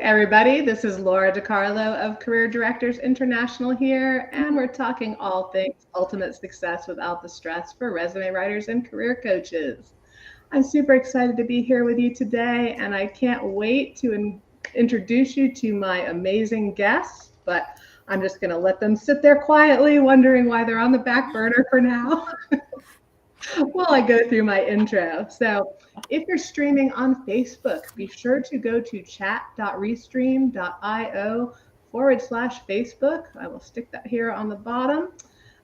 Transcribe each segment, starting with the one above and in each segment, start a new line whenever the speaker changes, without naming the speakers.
Everybody, this is Laura DiCarlo of Career Directors International here, and we're talking all things ultimate success without the stress for resume writers and career coaches. I'm super excited to be here with you today, and I can't wait to introduce you to my amazing guests, but I'm just going to let them sit there quietly, wondering why they're on the back burner for now. While I go through my intro. So if you're streaming on Facebook, be sure to go to chat.restream.io/Facebook. I will stick that here on the bottom.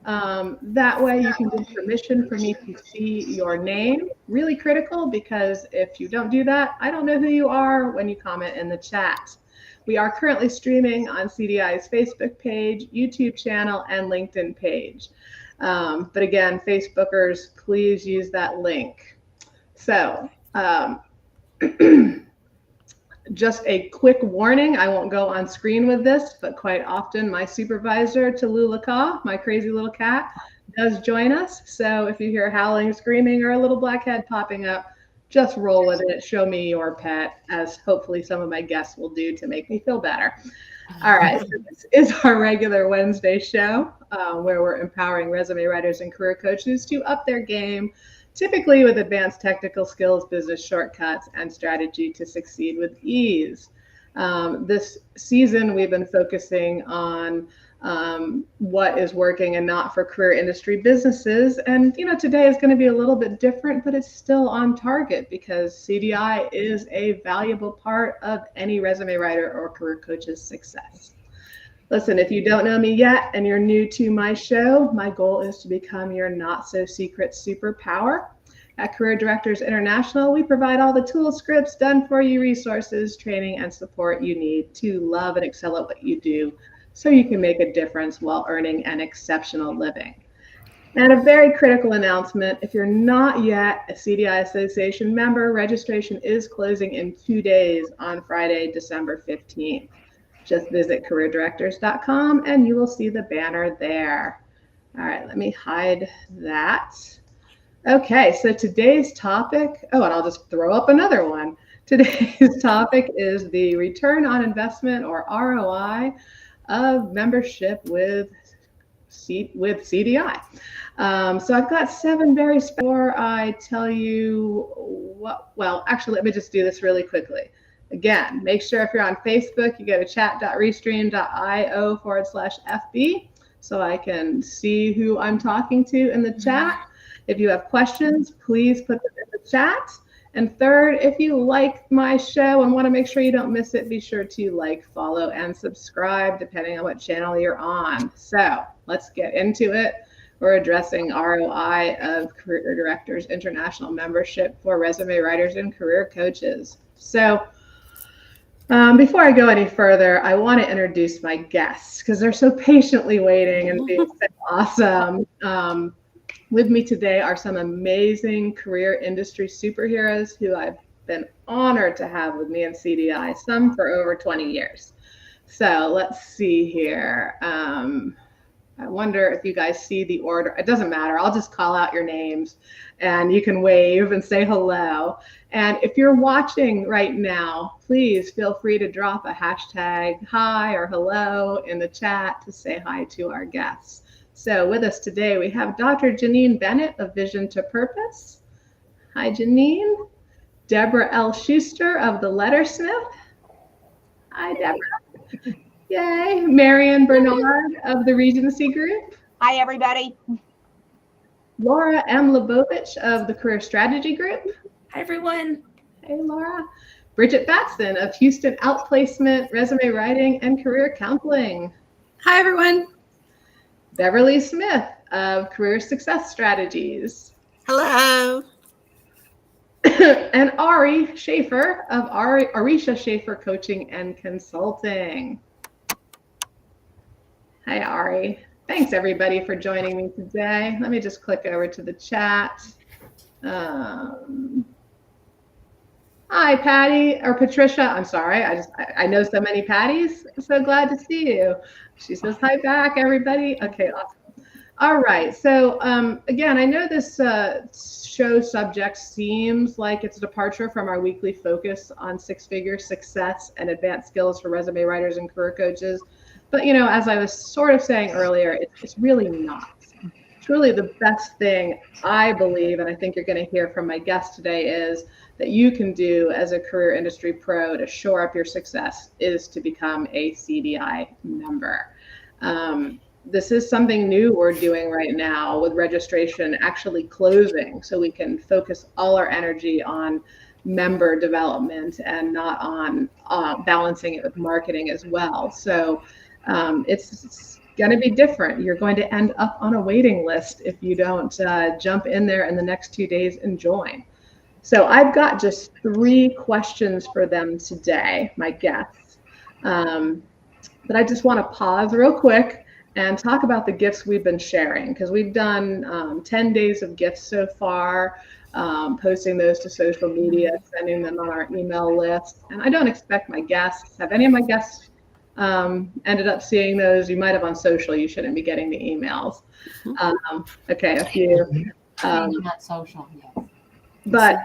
That way you can give permission for me to see your name. Really critical, because if you don't do that, I don't know who you are when you comment in the chat. We are currently streaming on CDI's Facebook page, YouTube channel, and LinkedIn page. But again, Facebookers, please use that link. So just a quick warning, I won't go on screen with this, but quite often my supervisor, Tallulah, my crazy little cat, does join us. So if you hear howling, screaming, or a little black head popping up, just roll with it. Show me your pet, as hopefully some of my guests will do to make me feel better. All right, so this is our regular Wednesday show where we're empowering resume writers and career coaches to up their game, typically with advanced technical skills, business shortcuts, and strategy to succeed with ease. This season, we've been focusing on what is working and not for career industry businesses. And, today is going to be a little bit different, but it's still on target because CDI is a valuable part of any resume writer or career coach's success. Listen, if you don't know me yet and you're new to my show, my goal is to become your not so secret superpower. At Career Directors International, we provide all the tools, scripts, done for you resources, training, and support you need to love and excel at what you do, so you can make a difference while earning an exceptional living. And a very critical announcement, if you're not yet a CDI Association member, registration is closing in 2 days on Friday, December 15th. Just visit careerdirectors.com and you will see the banner there. All right, let me hide that. Okay, so today's topic, and I'll just throw up another one. Today's topic is the return on investment, or ROI, of membership with CDI. So I've got 7 very before I tell you what, well, actually, let me just do this really quickly. Again, make sure if you're on Facebook, you go to chat.restream.io/FB so I can see who I'm talking to in the chat. If you have questions, please put them in the chat. And third, if you like my show and want to make sure you don't miss it, be sure to like, follow, and subscribe, depending on what channel you're on. So let's get into it. We're addressing ROI of Career Directors International membership for resume writers and career coaches. So before I go any further, I want to introduce my guests because they're so patiently waiting and being so awesome. With me today are some amazing career industry superheroes who I've been honored to have with me in CDI, some for over 20 years. So let's see here. I wonder if you guys see the order. It doesn't matter. I'll just call out your names and you can wave and say hello. And if you're watching right now, please feel free to drop a hashtag hi or hello in the chat to say hi to our guests. So with us today, we have Dr. Jeannine Bennett of Vision to Purpose. Hi, Jeannine. Deborah L. Schuster of the Lettersmith. Hi, Deborah. Yay. Marian Bernard of the Regency Group.
Hi, everybody.
Laura M. Labovich of the Career Strategy Group.
Hi, everyone.
Hey, Laura. Bridget Batson of Houston Outplacement, Resume Writing, and Career Counseling.
Hi, everyone.
Beverly Smith of Career Success Strategies.
Hello.
And Ari Shaffer of Aricia Shaffer Coaching and Consulting. Hi, Ari. Thanks, everybody, for joining me today. Let me just click over to the chat. Hi, Patty, or Patricia. I'm sorry. I know so many Patties. I'm so glad to see you. She says hi back, everybody. Okay, awesome. All right. So again, I know this show subject seems like it's a departure from our weekly focus on six-figure success and advanced skills for resume writers and career coaches. But, as I was sort of saying earlier, it's really not. Truly the best thing I believe, and I think you're going to hear from my guest today, is that you can do as a career industry pro to shore up your success is to become a CDI member. This is something new we're doing right now with registration actually closing, so we can focus all our energy on member development and not on balancing it with marketing as well. So it's going to be different. You're going to end up on a waiting list if you don't jump in there in the next 2 days and join. So I've got just 3 questions for them today, my guests. But I just want to pause real quick and talk about the gifts we've been sharing, because we've done 10 days of gifts so far, posting those to social media, sending them on our email list. And I don't expect my guests, have any of my guests ended up seeing those? You might have on social, you shouldn't be getting the emails. Okay, a few.
Not social, yes.
But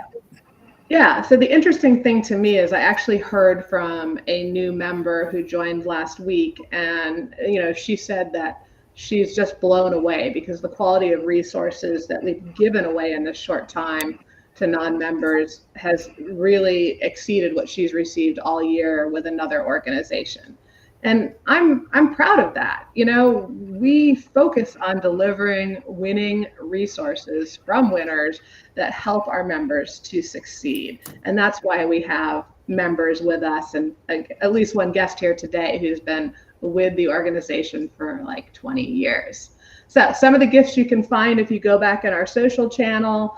yeah, so the interesting thing to me is I actually heard from a new member who joined last week, and she said that she's just blown away because the quality of resources that we've given away in this short time to non-members has really exceeded what she's received all year with another organization. And I'm proud of that. We focus on delivering winning resources from winners that help our members to succeed. And that's why we have members with us, and at least one guest here today who's been with the organization for like 20 years. So some of the gifts you can find if you go back in our social channel,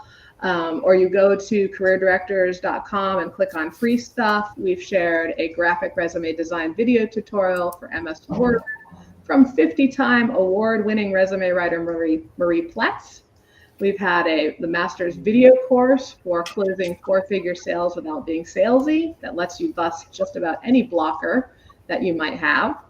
or you go to careerdirectors.com and click on free stuff. We've shared a graphic resume design video tutorial for MS Word from 50-time award-winning resume writer Marie Pletz. We've had the master's video course for closing 4-figure sales without being salesy that lets you bust just about any blocker that you might have.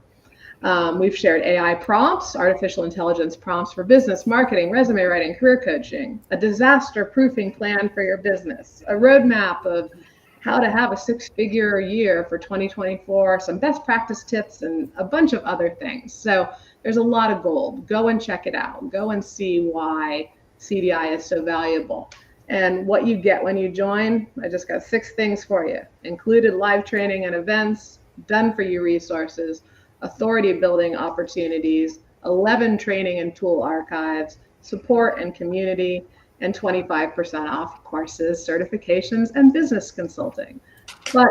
We've shared AI prompts, artificial intelligence prompts for business, marketing, resume writing, career coaching, a disaster proofing plan for your business, a roadmap of how to have a 6-figure year for 2024, some best practice tips, and a bunch of other things. So there's a lot of gold. Go and check it out. Go and see why CDI is so valuable. And what you get when you join, I just got 6 things for you. Included live training and events, done for you resources, authority building opportunities, 11 training and tool archives, support and community, and 25% off courses, certifications, and business consulting. But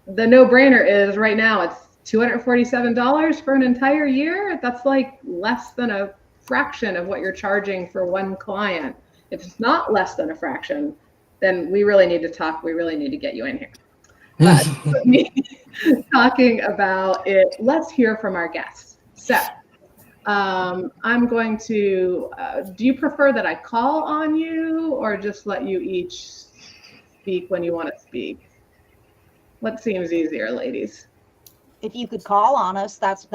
the no-brainer is right now it's $247 for an entire year. That's like less than a fraction of what you're charging for one client. If it's not less than a fraction, then we really need to talk. We really need to get you in here. But me talking about it, let's hear from our guests. So I'm going to, do you prefer that I call on you or just let you each speak when you want to speak? What seems easier, ladies?
If you could call on us, that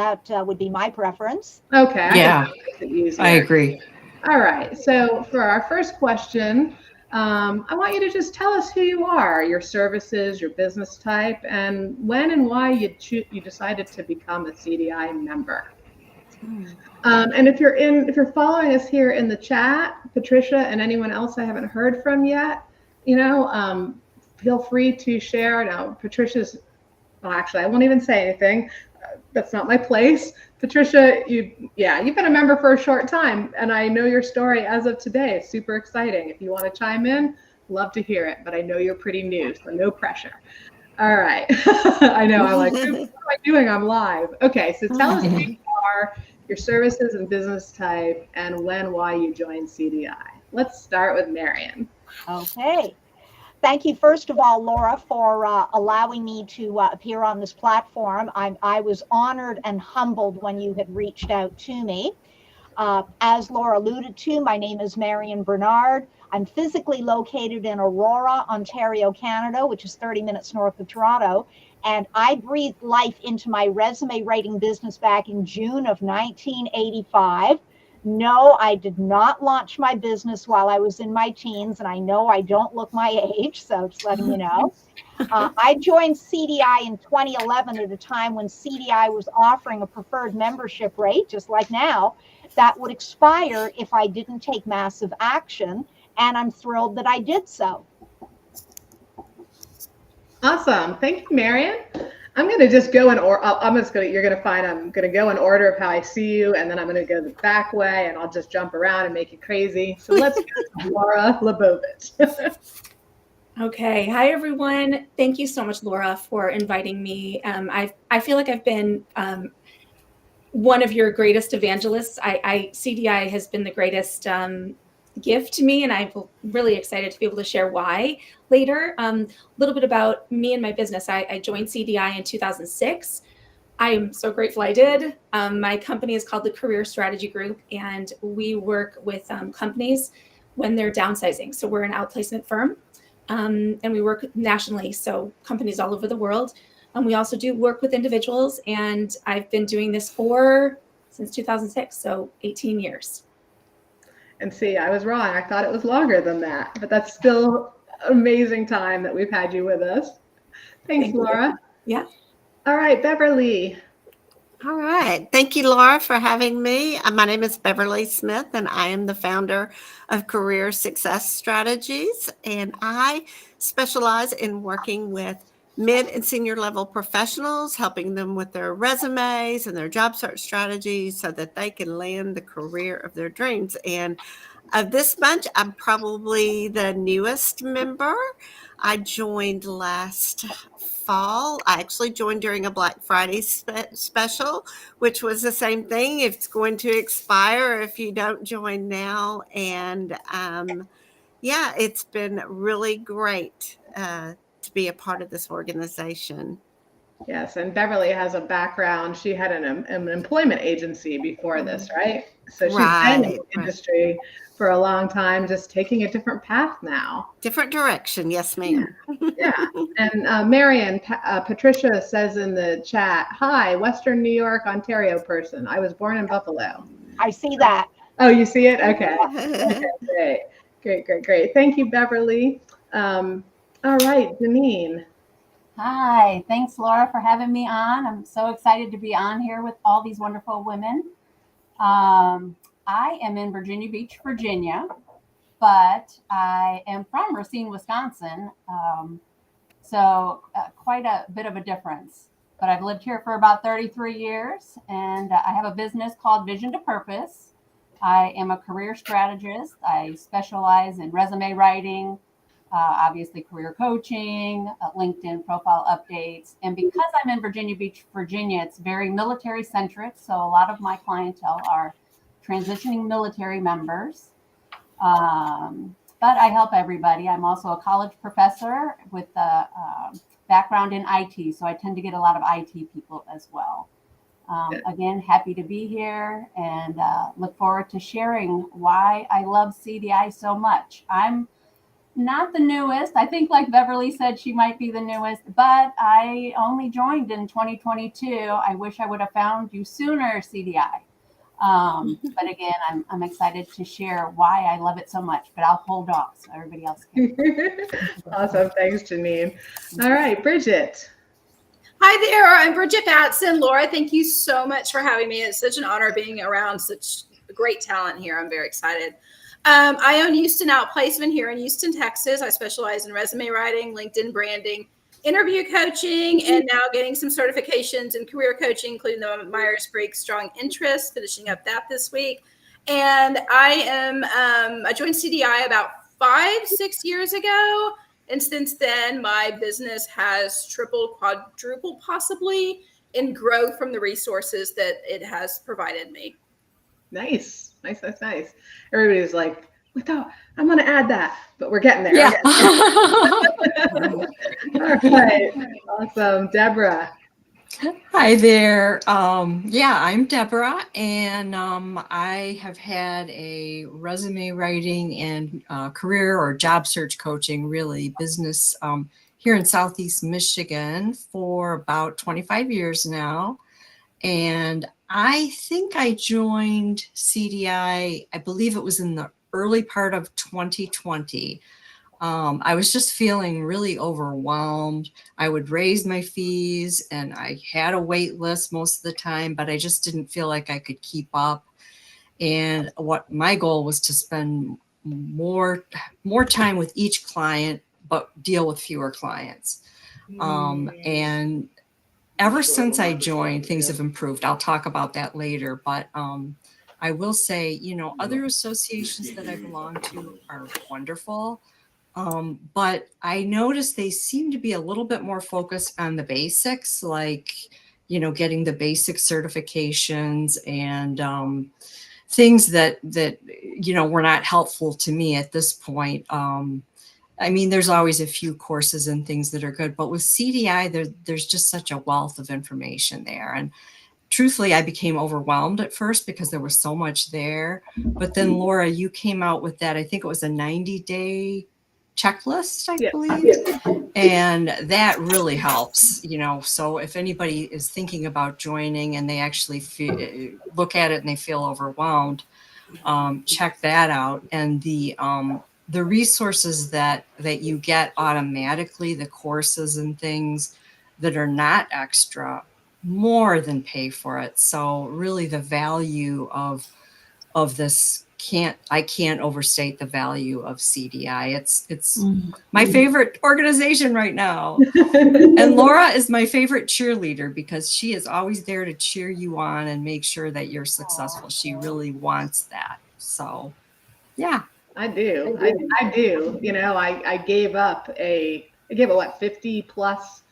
would be my preference.
Okay.
Yeah, I agree.
All right. So for our first question, I want you to just tell us who you are, your services, your business type, and when and why you decided to become a CDI member. And if you're following us here in the chat, Patricia and anyone else I haven't heard from yet, feel free to share. Now, Patricia's, well, actually, I won't even say anything. That's not my place. Patricia, you've been a member for a short time, and I know your story as of today. It's super exciting. If you want to chime in, love to hear it, but I know you're pretty new, so no pressure. All right. I know, I'm like, what am I doing? I'm live. Okay, so tell us who you are, your services and business type, and why you joined CDI. Let's start with Marian.
Okay. Thank you, first of all, Laura, for allowing me to appear on this platform. I was honored and humbled when you had reached out to me. As Laura alluded to, my name is Marian Bernard. I'm physically located in Aurora, Ontario, Canada, which is 30 minutes north of Toronto. And I breathed life into my resume writing business back in June of 1985. No, I did not launch my business while I was in my teens, and I know I don't look my age, so just letting you know. I joined CDI in 2011 at a time when CDI was offering a preferred membership rate, just like now, that would expire if I didn't take massive action, and I'm thrilled that I did so.
Awesome. Thank you, Marian. I'm going to just go in order. You're going to find I'm going to go in order of how I see you, and then I'm going to go the back way, and I'll just jump around and make you crazy. So let's go to Laura Labovich.
Okay. Hi, everyone. Thank you so much, Laura, for inviting me. I feel like I've been one of your greatest evangelists. CDI has been the greatest gift to me, and I'm really excited to be able to share why later. A little bit about me and my business. I joined CDI in 2006. I am so grateful I did. My company is called the Career Strategy Group, and we work with companies when they're downsizing. So we're an outplacement firm, and we work nationally, so companies all over the world. We also do work with individuals, and I've been doing this since 2006, so 18 years.
And see, I was wrong. I thought it was longer than that, but that's still amazing time that we've had you with us. Thanks, Laura.
Yeah.
All right, Beverly.
All right. Thank you, Laura, for having me. My name is Beverly Smith, and I am the founder of Career Success Strategies. And I specialize in working with mid and senior level professionals, helping them with their resumes and their job search strategies so that they can land the career of their dreams. And of this bunch, I'm probably the newest member. I joined last fall. I actually joined during a Black Friday special, which was the same thing. It's going to expire if you don't join now. And yeah, it's been really great to be a part of this organization.
Yes, and Beverly has a background. She had an employment agency before this, right? So she's been in the industry for a long time, just taking a different path now.
Different direction, yes, ma'am.
Yeah. And Marian, Patricia says in the chat, hi, Western New York, Ontario person. I was born in Buffalo.
I see that.
Oh, you see it? Okay. Okay, great. Thank you, Beverly. All right, Jeannine.
Hi, thanks, Laura, for having me on. I'm so excited to be on here with all these wonderful women. I am in Virginia Beach, Virginia, but I am from Racine, Wisconsin. So quite a bit of a difference. But I've lived here for about 33 years, and I have a business called Vision to Purpose. I am a career strategist. I specialize in resume writing, obviously career coaching, LinkedIn profile updates. And because I'm in Virginia Beach, Virginia, it's very military centric. So a lot of my clientele are transitioning military members. But I help everybody. I'm also a college professor with a background in IT. So I tend to get a lot of IT people as well. Again, happy to be here and look forward to sharing why I love CDI so much. I'm not the newest. I think like Beverly said, she might be the newest, but I only joined in 2022. I wish I would have found you sooner, CDI. But again, I'm excited to share why I love it so much, but I'll hold off so everybody else can.
Awesome. Thanks, Jeannine. All right, Bridget.
Hi there. I'm Bridget Batson. Laura, thank you so much for having me. It's such an honor being around such great talent here. I'm very excited. I own Houston Outplacement here in Houston, Texas. I specialize in resume writing, LinkedIn branding, interview coaching, and now getting some certifications in career coaching, including the Myers-Briggs Strong Interest, finishing up that this week. And I joined CDI about 5-6 years ago. And since then, my business has tripled, quadrupled possibly in growth from the resources that it has provided me.
Nice. Everybody's like, I'm going to add that, but we're getting there.
Yeah.
All right. Awesome. Deborah.
Hi there. Yeah, I'm Deborah, and I have had a resume writing and career or job search coaching, really business here in Southeast Michigan for about 25 years now. And I think I joined CDI, I believe it was in the early part of 2020. I was just feeling really overwhelmed. I would raise my fees and I had a wait list most of the time, but I just didn't feel like I could keep up. And what my goal was to spend more time with each client, but deal with fewer clients. And ever since I joined, things have improved. I'll talk about that later, but I will say, other associations that I belong to are wonderful. But I noticed they seem to be a little bit more focused on the basics, like, getting the basic certifications and things that were not helpful to me at this point. I mean, there's always a few courses and things that are good, but with CDI, there's just such a wealth of information there. And truthfully, I became overwhelmed at first because there was so much there. But then, Laura, you came out with that. I think it was a 90-day checklist, I believe. And that really helps, so if anybody is thinking about joining and they actually look at it and they feel overwhelmed, check that out. And the resources that you get automatically, the courses and things that are not extra, more than pay for it. So really the value of this I can't overstate the value of CDI. It's my favorite organization right now. And Laura is my favorite cheerleader because she is always there to cheer you on and make sure that you're successful. She really wants that. So, yeah.
I do. I do. I gave a 50 plus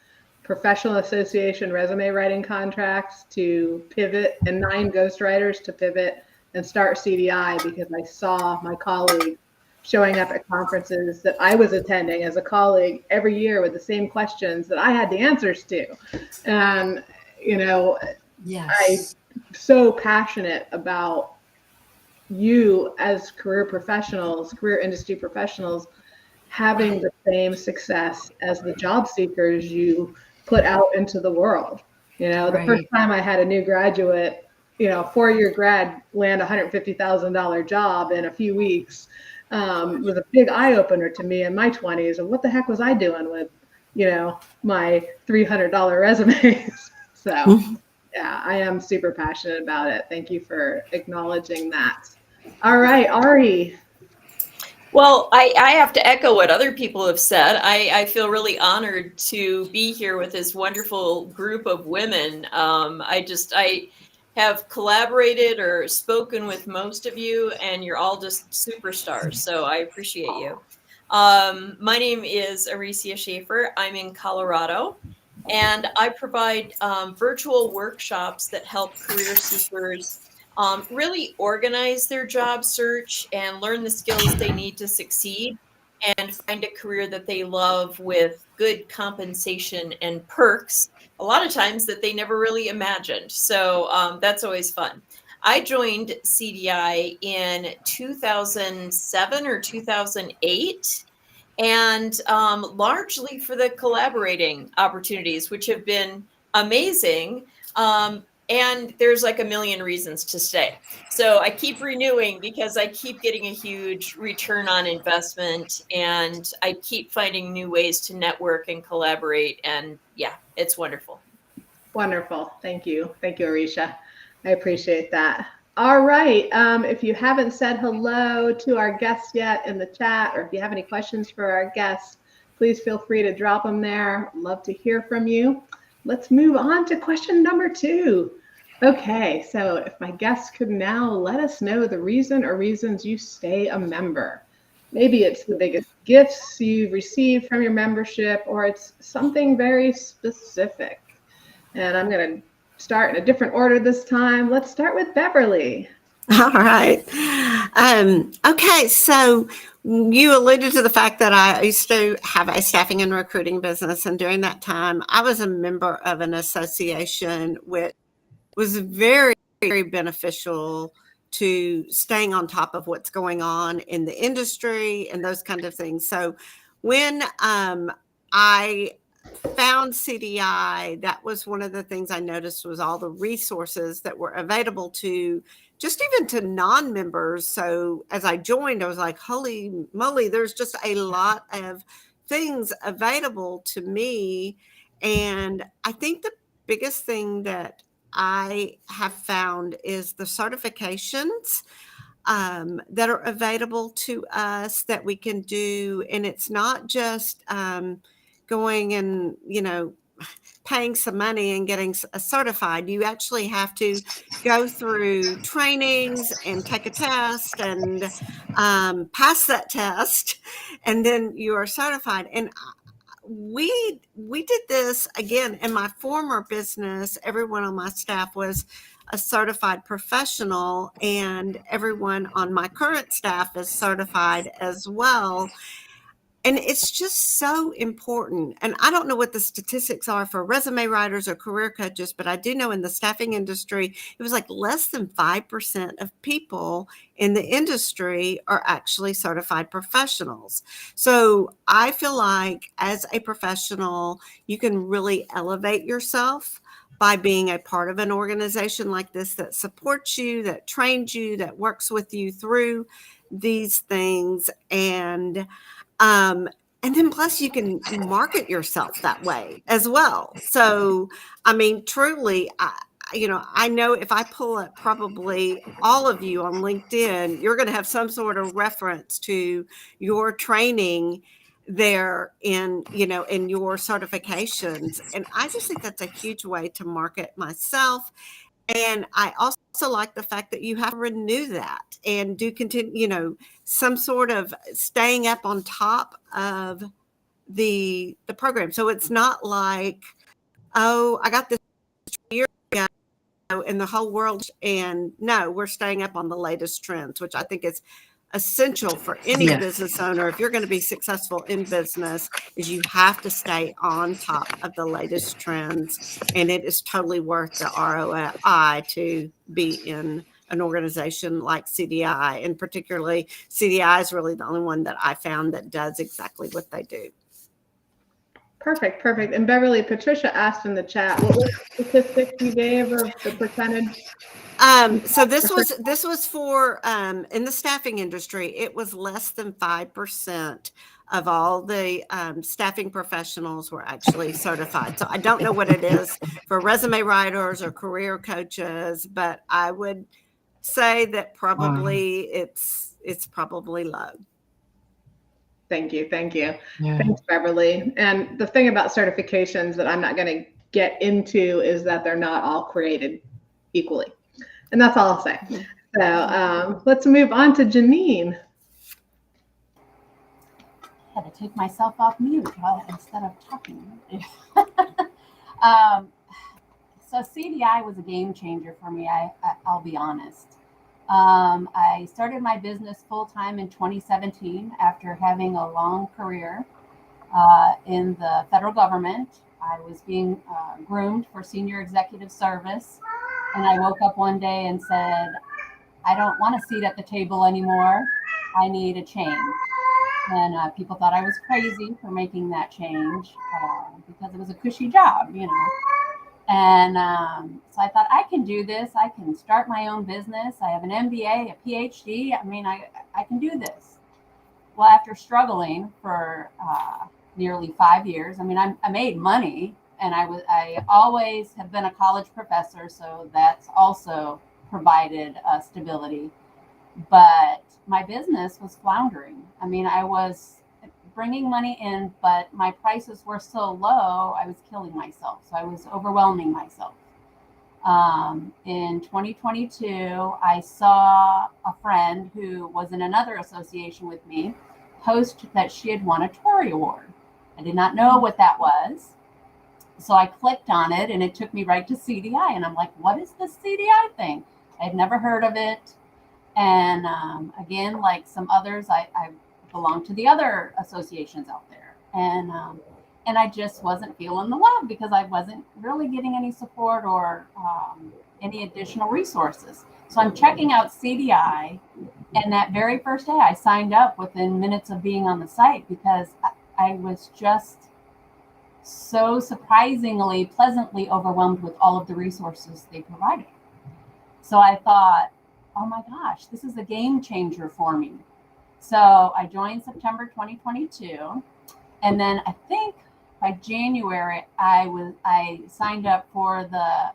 professional association resume writing contracts to pivot, and 9 ghostwriters to pivot and start CDI because I saw my colleagues showing up at conferences that I was attending as a colleague every year with the same questions that I had the answers to. And,
yes.
I'm so passionate about you as career industry professionals, having the same success as the job seekers you put out into the world. The first time I had a new graduate, 4-year grad land $150,000 job in a few weeks was a big eye opener to me in my 20s. And what the heck was I doing with, my $300 resumes? So yeah, I am super passionate about it. Thank you for acknowledging that. All right, Ari.
Well, I have to echo what other people have said. I feel really honored to be here with this wonderful group of women. I have collaborated or spoken with most of you, and you're all just superstars. So I appreciate you. My name is Aricia Shaffer. I'm in Colorado, and I provide virtual workshops that help career seekers really organize their job search and learn the skills they need to succeed and find a career that they love with good compensation and perks, a lot of times that they never really imagined. So that's always fun. I joined CDI in 2007 or 2008. And largely for the collaborating opportunities, which have been amazing. And there's like a million reasons to stay. So I keep renewing because I keep getting a huge return on investment, and I keep finding new ways to network and collaborate. And yeah, it's wonderful.
Wonderful. Thank you. Thank you, Aricia. I appreciate that. All right. If you haven't said hello to our guests yet in the chat, or if you have any questions for our guests, please feel free to drop them there. Love to hear from you. Let's move on to question number 2. Okay, so if my guests could now let us know the reason or reasons you stay a member. Maybe it's the biggest gifts you've received from your membership, or it's something very specific. And I'm going to start in a different order this time. Let's start with Beverly.
All right. Okay, so you alluded to the fact that I used to have a staffing and recruiting business, and during that time, I was a member of an association which was very, very beneficial to staying on top of what's going on in the industry and those kind of things. So when I found CDI, that was one of the things I noticed was all the resources that were available to just even to non-members. So as I joined, I was like, holy moly, there's just a lot of things available to me. And I think the biggest thing that I have found is the certifications that are available to us that we can do. And it's not just going and, paying some money and getting certified. You actually have to go through trainings and take a test and pass that test, and then you are certified. And we did this again in my former business. Everyone on my staff was a certified professional, and everyone on my current staff is certified as well. And it's just so important. And I don't know what the statistics are for resume writers or career coaches, but I do know in the staffing industry, it was like less than 5% of people in the industry are actually certified professionals. So I feel like as a professional, you can really elevate yourself by being a part of an organization like this that supports you, that trains you, that works with you through these things. And then plus you can market yourself that way as well. So, I mean, truly, I know if I pull up probably all of you on LinkedIn, you're going to have some sort of reference to your training there in your certifications. And I just think that's a huge way to market myself. And I also like the fact that you have to renew that and do continue, some sort of staying up on top of the program. So it's not like, oh, I got this year ago in the whole world. And no, we're staying up on the latest trends, which I think is essential for any business owner. If you're going to be successful in business, is you have to stay on top of the latest trends. And it is totally worth the ROI to be in an organization like CDI. And particularly CDI is really the only one that I found that does exactly what they do.
Perfect. And Beverly, Patricia asked in the chat, what was the statistic you gave of the percentage?
So this was for in the staffing industry, it was less than 5% of all the staffing professionals were actually certified. So I don't know what it is for resume writers or career coaches, but I would say that probably it's probably low.
Thank you.
Yeah.
Thanks, Beverly. And the thing about certifications that I'm not going to get into is that they're not all created equally. And that's all I'll say. So let's move on to Jeannine.
I had to take myself off mute instead of talking. So CDI was a game changer for me. I'll be honest. I started my business full-time in 2017 after having a long career in the federal government. I was being groomed for senior executive service. And I woke up one day and said, I don't want a seat at the table anymore. I need a change. And people thought I was crazy for making that change because it was a cushy job, And so I thought, I can do this. I can start my own business. I have an MBA, a PhD. I mean, I can do this. Well, after struggling for nearly 5 years, I mean, I made money. And I always have been a college professor, so that's also provided stability. But my business was floundering. I mean, I was bringing money in, but my prices were so low, I was killing myself. So I was overwhelming myself. In 2022, I saw a friend who was in another association with me post that she had won a Tory Award. I did not know what that was. So I clicked on it and it took me right to CDI. And I'm like, what is this CDI thing? I had never heard of it. And again, like some others, I belong to the other associations out there. And I just wasn't feeling the love because I wasn't really getting any support or any additional resources. So I'm checking out CDI. And that very first day I signed up within minutes of being on the site because I was just so surprisingly, pleasantly overwhelmed with all of the resources they provided. So I thought, oh my gosh, this is a game changer for me. So I joined September 2022. And then I think by January, I signed up for the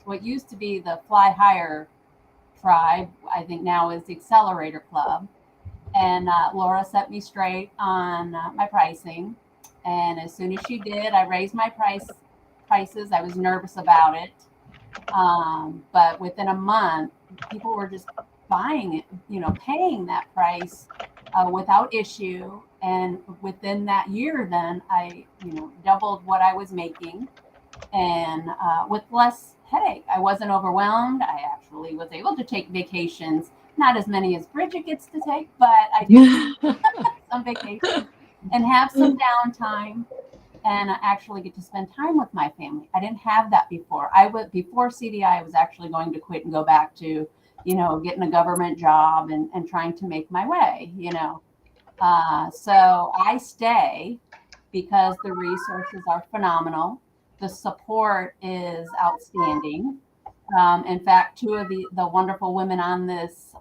what used to be the Fly Higher tribe. I think now is the Accelerator Club. And Laura set me straight on my pricing. And as soon as she did, I raised my prices. I was nervous about it. But within a month, people were just buying it, paying that price without issue. And within that year, then I, doubled what I was making, and with less headache. I wasn't overwhelmed. I actually was able to take vacations, not as many as Bridget gets to take, but I did some vacations and have some downtime. And I actually get to spend time with my family. I didn't have that before. Before CDI, I was actually going to quit and go back to, getting a government job and trying to make my way, So I stay because the resources are phenomenal. The support is outstanding. In fact, two of the wonderful women on this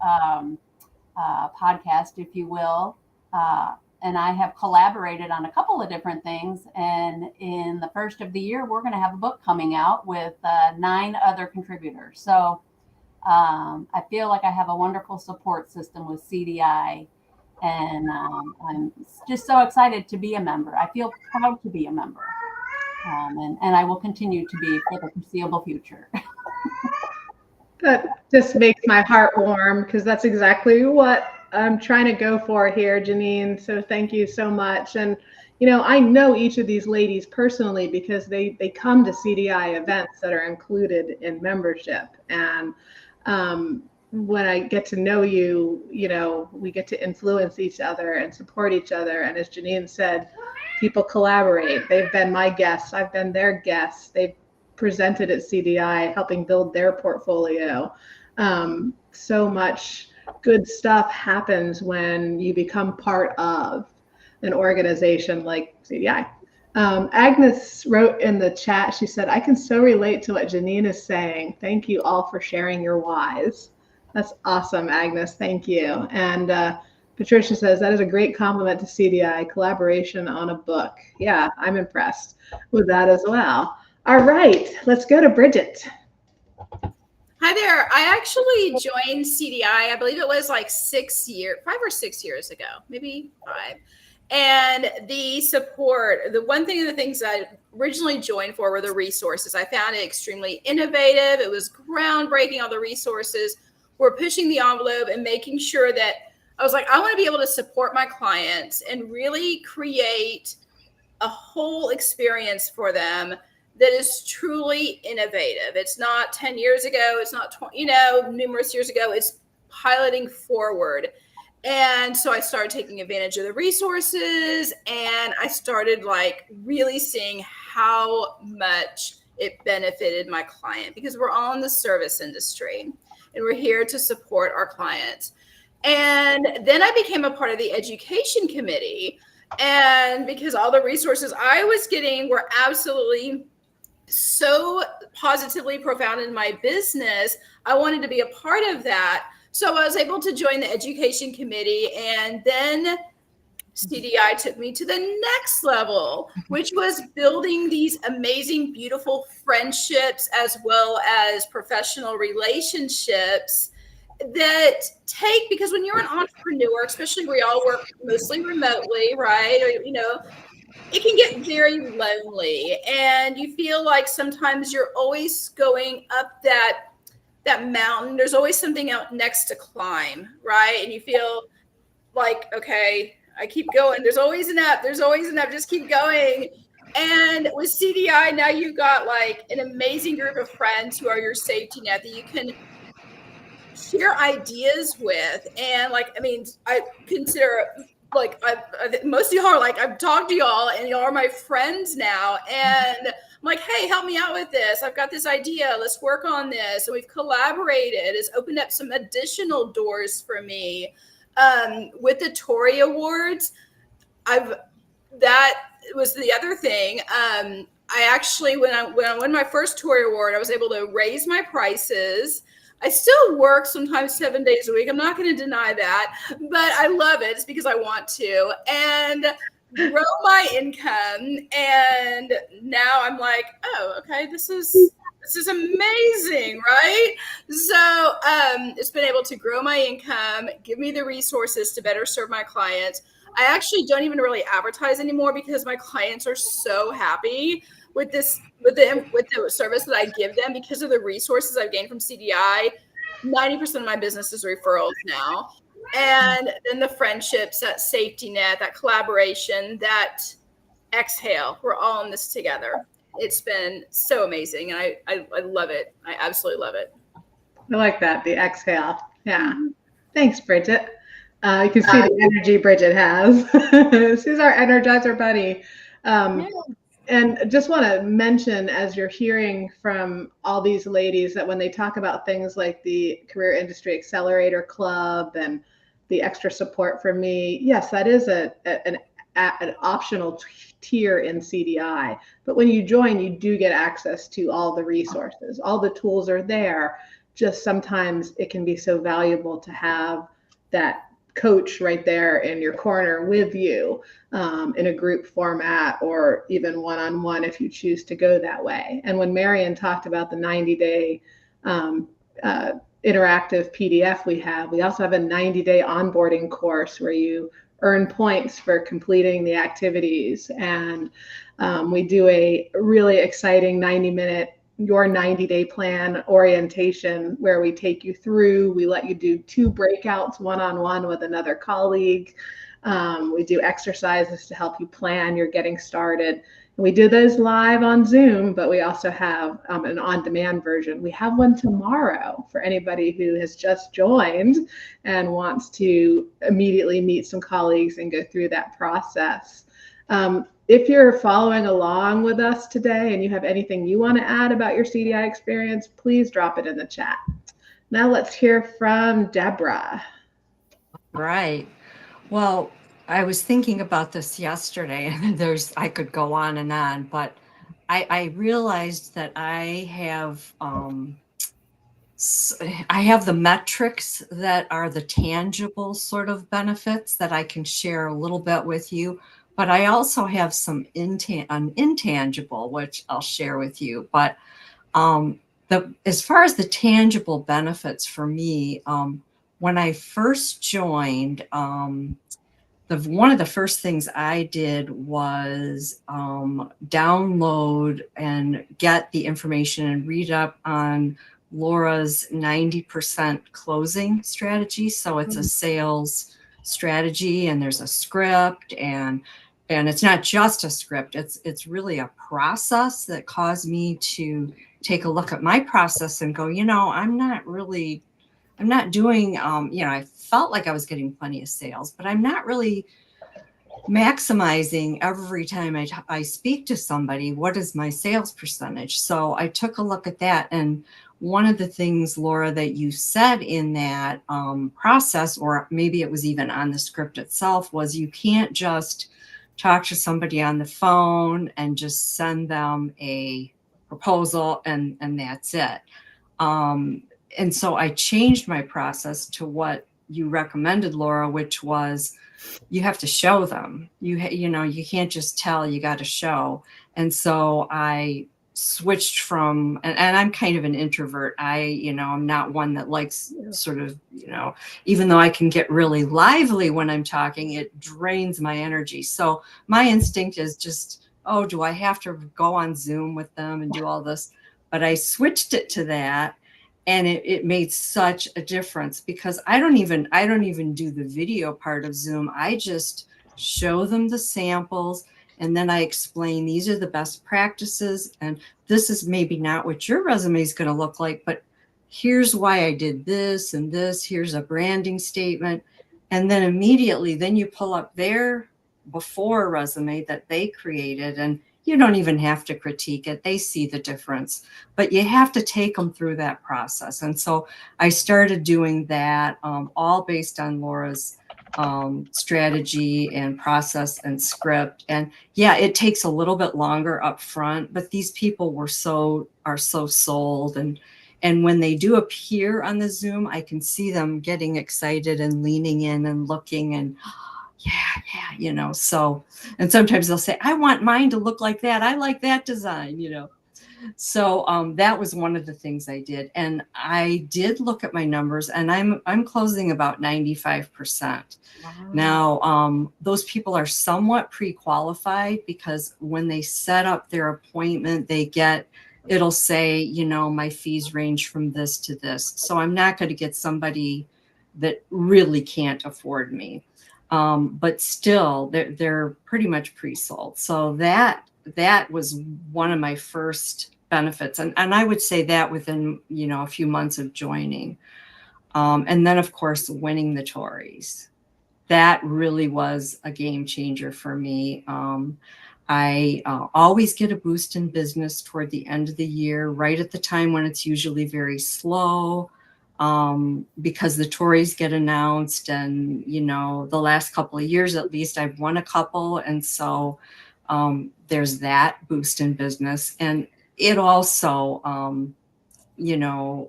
podcast, if you will, and I have collaborated on a couple of different things. And in the first of the year, we're going to have a book coming out with 9 other contributors. So I feel like I have a wonderful support system with CDI. And I'm just so excited to be a member. I feel proud to be a member. And I will continue to be for the foreseeable future.
That just makes my heart warm, because that's exactly what I'm trying to go for here, Jeannine. So thank you so much. And, I know each of these ladies personally because they come to CDI events that are included in membership. And when I get to know you, we get to influence each other and support each other. And as Jeannine said, people collaborate. They've been my guests. I've been their guests. They've presented at CDI, helping build their portfolio. So much good stuff happens when you become part of an organization like CDI. Agnes wrote in the chat, she said, I can so relate to what Jeannine is saying. Thank you all for sharing your whys. That's awesome, Agnes. Thank you. And Patricia says, that is a great compliment to CDI, collaboration on a book. Yeah, I'm impressed with that as well. All right, let's go to Bridget.
Hi there. I actually joined CDI, I believe it was like 5 or 6 years ago, maybe 5. And the support, one thing of the things I originally joined for were the resources. I found it extremely innovative. It was groundbreaking. All the resources were pushing the envelope and making sure that I was like, I want to be able to support my clients and really create a whole experience for them that is truly innovative. It's not 10 years ago. It's not, numerous years ago. It's piloting forward. And so I started taking advantage of the resources, and I started really seeing how much it benefited my client, because we're all in the service industry and we're here to support our clients. And then I became a part of the education committee. And because all the resources I was getting were absolutely so positively profound in my business, I wanted to be a part of that. So I was able to join the education committee, and then CDI took me to the next level, which was building these amazing, beautiful friendships as well as professional relationships that because when you're an entrepreneur, especially we all work mostly remotely, right? It can get very lonely, and you feel like sometimes you're always going up that mountain. There's always something out next to climb, right? And you feel like, okay, I keep going. There's always an up. Just keep going. And with CDI, now you've got an amazing group of friends who are your safety net that you can share ideas with. And I consider most of y'all are I've talked to y'all and y'all are my friends now. And I'm like, hey, help me out with this. I've got this idea. Let's work on this. And we've collaborated. It's opened up some additional doors for me. With the Tory Awards, that was the other thing. I actually, when I won my first Tory Award, I was able to raise my prices. I still work sometimes 7 days a week. I'm not going to deny that, but I love it. It's because I want to, and grow my income. And now I'm like, oh, okay, this is amazing, right? So it's been able to grow my income, give me the resources to better serve my clients. I actually don't even really advertise anymore because my clients are so happy with this, with the service that I give them because of the resources I've gained from CDI. 90% of my business is referrals now. And then the friendships, that safety net, that collaboration, that exhale, we're all in this together. It's been so amazing. And I love it. I absolutely love it.
I like that, the exhale. Yeah. Thanks, Bridget. You can see the energy Bridget has. She's our Energizer buddy. And just want to mention, as you're hearing from all these ladies, that when they talk about things like the Career Industry Accelerator Club and the extra support from me, yes, that is an optional tier in CDI. But when you join, you do get access to all the resources. All the tools are there. Just sometimes it can be so valuable to have that coach right there in your corner with you in a group format or even one-on-one if you choose to go that way. And when Marian talked about the 90-day interactive PDF we also have a 90-day onboarding course where you earn points for completing the activities. And we do a really exciting 90-minute your 90-day plan orientation where we take you through, we let you do 2 breakouts one-on-one with another colleague. We do exercises to help you plan your getting started. And we do those live on Zoom, but we also have an on-demand version. We have one tomorrow for anybody who has just joined and wants to immediately meet some colleagues and go through that process. If you're following along with us today and you have anything you want to add about your CDI experience, please drop it in the chat. Now let's hear from Deborah.
Right. Well, I was thinking about this yesterday, and I could go on and on, but I realized that I have the metrics that are the tangible sort of benefits that I can share a little bit with you. But I also have some intangible, which I'll share with you. But as far as the tangible benefits for me, when I first joined, one of the first things I did was download and get the information and read up on Laura's 90% closing strategy. So it's a sales strategy, and there's a script, and it's not just a script. It's really a process that caused me to take a look at my process and go, I'm not doing, I felt like I was getting plenty of sales, but I'm not really maximizing every time I speak to somebody, what is my sales percentage? So I took a look at that. And one of the things, Laura, that you said in that process, or maybe it was even on the script itself, was you can't just talk to somebody on the phone and just send them a proposal and that's it. And so I changed my process to what you recommended, Laura, which was you have to show them. You can't just tell, you got to show. And so I switched from, and I'm kind of an introvert. I'm not one that likes sort of, even though I can get really lively when I'm talking, it drains my energy. So my instinct is just, oh, do I have to go on Zoom with them and do all this? But I switched it to that. And it made such a difference because I don't even do the video part of Zoom. I just show them the samples, and then I explain these are the best practices, and this is maybe not what your resume is going to look like, but here's why I did this and this. Here's a branding statement. And then immediately, then you pull up their before resume that they created, and you don't even have to critique it. They see the difference, but you have to take them through that process. And so I started doing that all based on Laura's strategy and process and script. And yeah, it takes a little bit longer up front, but these people are so sold. And when they do appear on the Zoom, I can see them getting excited and leaning in and looking and yeah, so, and sometimes they'll say, I want mine to look like that. I like that design, So that was one of the things I did. And I did look at my numbers, and I'm closing about 95%. Wow. Now, those people are somewhat pre-qualified, because when they set up their appointment, it'll say, my fees range from this to this. So I'm not going to get somebody that really can't afford me. But still, they're pretty much pre-sold. So that was one of my first benefits. And I would say that within, a few months of joining. And then, of course, winning the Tories. That really was a game changer for me. I always get a boost in business toward the end of the year, right at the time when it's usually very slow. Because the Tories get announced, and the last couple of years at least I've won a couple, and so there's that boost in business. And it also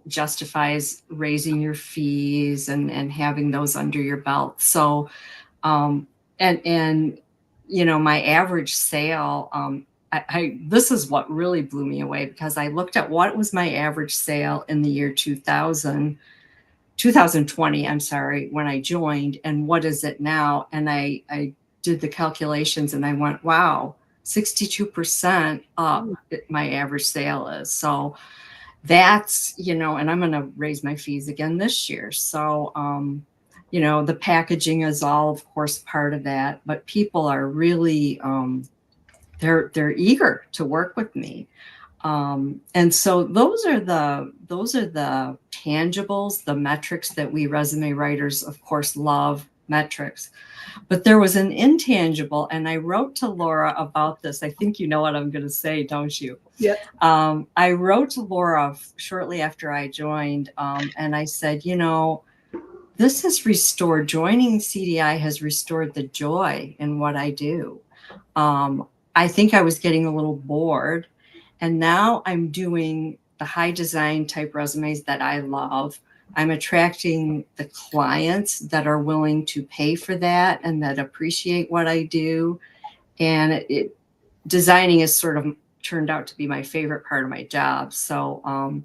justifies raising your fees and having those under your belt. So and my average sale, this is what really blew me away, because I looked at what was my average sale in the year 2020, I'm sorry, when I joined, and what is it now? And I did the calculations, and I went, wow, 62% up my average sale is. So that's, and I'm going to raise my fees again this year. So, the packaging is all, of course, part of that, but people are really, they're eager to work with me. And so those are the tangibles, the metrics that we resume writers, of course, love metrics. But there was an intangible, and I wrote to Laura about this. I think you know what I'm going to say, don't you?
Yeah.
I wrote to Laura shortly after I joined, and I said, this has restored, joining CDI has restored the joy in what I do. I think I was getting a little bored, and now I'm doing the high design type resumes that I love. I'm attracting the clients that are willing to pay for that and that appreciate what I do. And designing has sort of turned out to be my favorite part of my job. So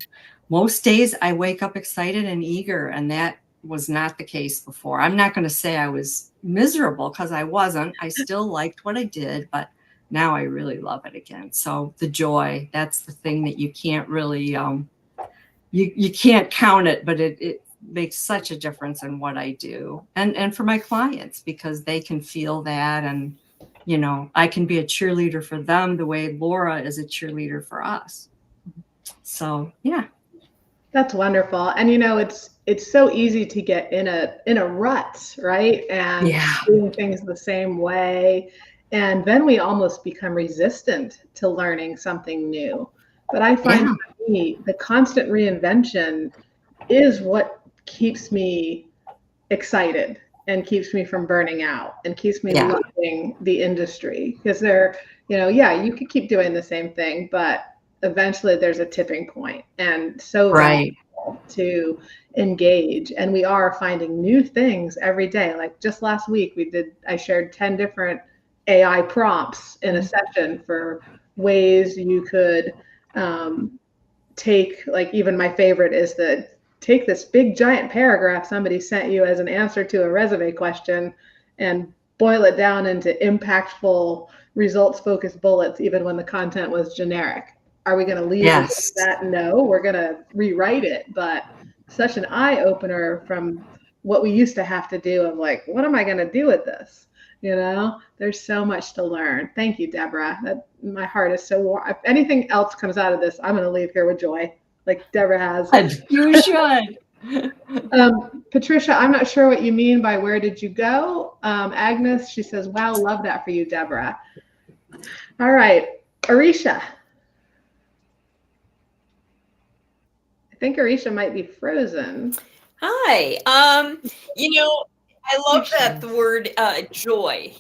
most days I wake up excited and eager, and that was not the case before. I'm not going to say I was miserable, because I wasn't. I still liked what I did, but now I really love it again. So the joy, that's the thing that you can't really, you can't count it, but it makes such a difference in what I do, and for my clients, because they can feel that. And, I can be a cheerleader for them the way Laura is a cheerleader for us. So, yeah.
That's wonderful. And it's so easy to get in a rut, right? And doing things the same way. And then we almost become resistant to learning something new. But I find for me, the constant reinvention is what keeps me excited and keeps me from burning out and keeps me loving the industry. Because you could keep doing the same thing, but eventually there's a tipping point, and so valuable to engage. And we are finding new things every day. Like just last week, I shared 10 different AI prompts in a session for ways you could take, like, even my favorite is take this big giant paragraph somebody sent you as an answer to a resume question and boil it down into impactful, results-focused bullets, even when the content was generic. Are we going to leave that? No, we're going to rewrite it. But such an eye-opener from what we used to have to do of like, what am I going to do with this? There's so much to learn. Thank you, Deborah. My heart is so warm. If anything else comes out of this, I'm going to leave here with joy, like Deborah has.
You should.
Patricia, I'm not sure what you mean by where did you go? Agnes, she says, wow, love that for you, Deborah. All right, Aricia. I think Aricia might be frozen.
Hi. I love that, the word joy.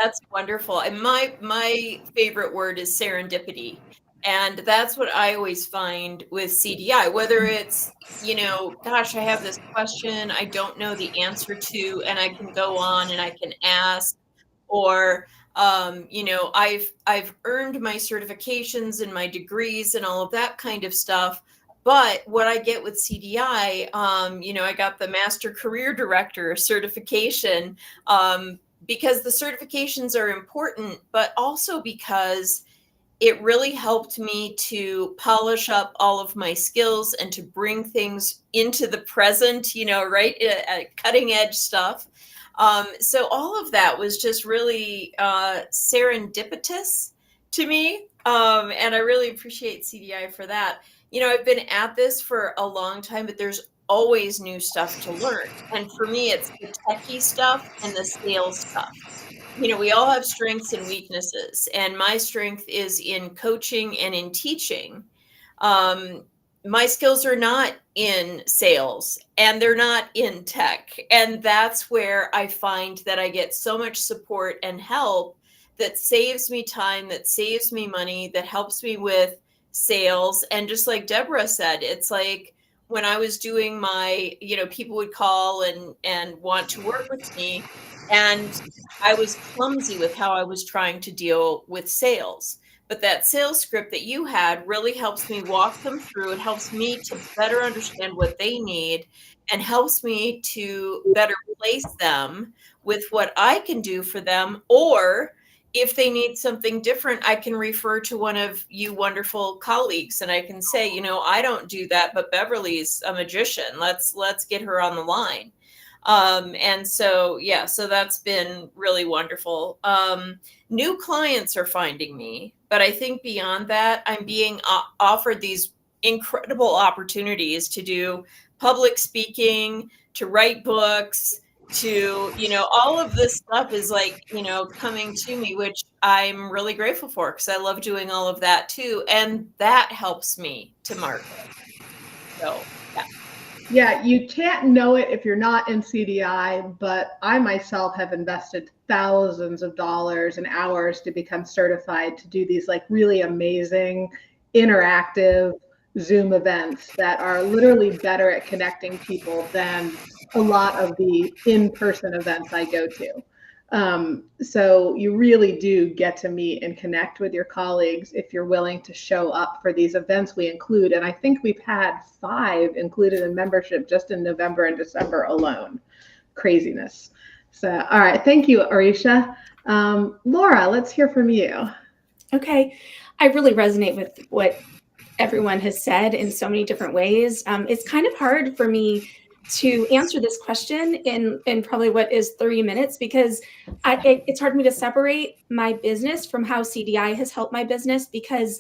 That's wonderful. And my favorite word is serendipity. And that's what I always find with CDI, whether it's, gosh, I have this question I don't know the answer to, and I can go on and I can ask, or I've earned my certifications and my degrees and all of that kind of stuff. But what I get with CDI, I got the Master Career Director certification, because the certifications are important, but also because it really helped me to polish up all of my skills and to bring things into the present, right? Cutting edge stuff. So all of that was just really serendipitous to me. And I really appreciate CDI for that. I've been at this for a long time, but there's always new stuff to learn. And for me, it's the techie stuff and the sales stuff. We all have strengths and weaknesses, and my strength is in coaching and in teaching. My skills are not in sales and they're not in tech. And that's where I find that I get so much support and help that saves me time, that saves me money, that helps me with sales. And just like Deborah said, it's like when I was doing my, people would call and want to work with me, and I was clumsy with how I was trying to deal with sales. But that sales script that you had really helps me walk them through. It helps me to better understand what they need and helps me to better place them with what I can do for them. Or if they need something different, I can refer to one of you wonderful colleagues and I can say, I don't do that, but Beverly's a magician. Let's get her on the line. And so that's been really wonderful. New clients are finding me, but I think beyond that, I'm being offered these incredible opportunities to do public speaking, to write books, to, all of this stuff is like, coming to me, which I'm really grateful for because I love doing all of that too. And that helps me to market. So, yeah.
Yeah, you can't know it if you're not in CDI, but I myself have invested thousands of dollars and hours to become certified to do these like really amazing interactive Zoom events that are literally better at connecting people than a lot of the in-person events I go to. So you really do get to meet and connect with your colleagues if you're willing to show up for these events we include. And I think we've had 5 included in membership just in November and December alone. Craziness. So, all right. Thank you, Aricia. Laura, let's hear from you.
Okay. I really resonate with what everyone has said in so many different ways. It's kind of hard for me to answer this question in probably what is 3 minutes, because it's hard for me to separate my business from how CDI has helped my business, because